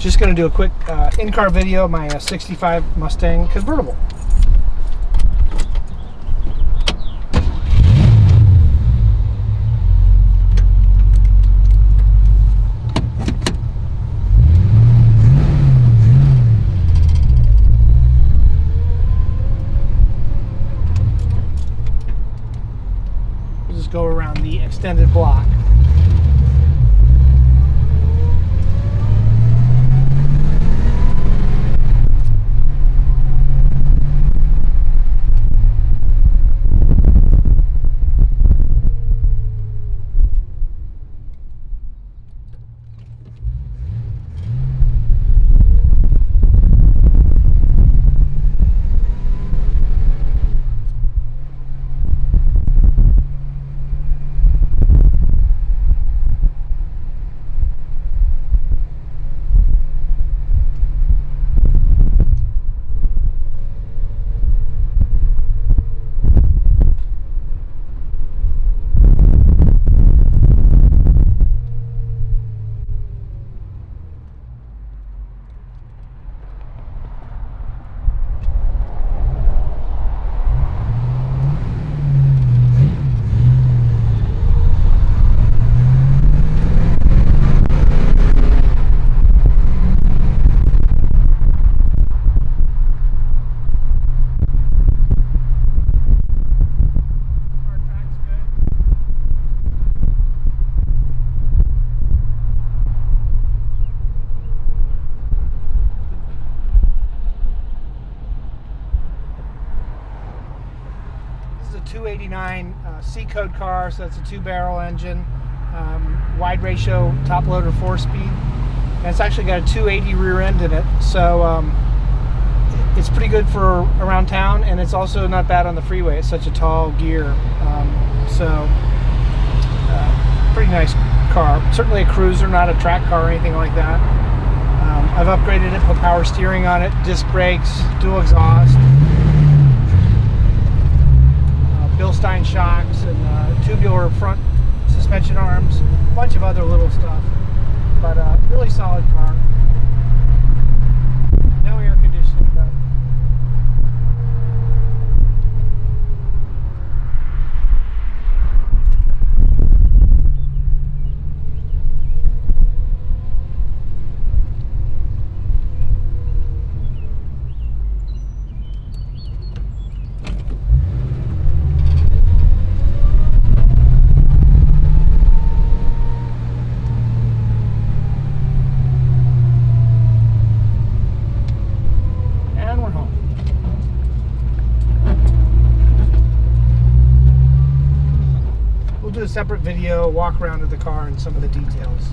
Just going to do a quick in-car video of my 65 Mustang convertible. We'll just go around the extended block. This is a 289 C-code car, so that's a 2-barrel engine, wide ratio top loader 4-speed, and it's actually got a 280 rear end in it, so it's pretty good for around town, and it's also not bad on the freeway. It's such a tall gear, pretty nice car. Certainly a cruiser, not a track car or anything like that. I've upgraded it, put power steering on it, disc brakes, dual exhaust, Bilstein shocks, and tubular front suspension arms, a bunch of other little stuff, but really solid car. No air conditioning though. Do a separate video, walk around of the car and some of the details.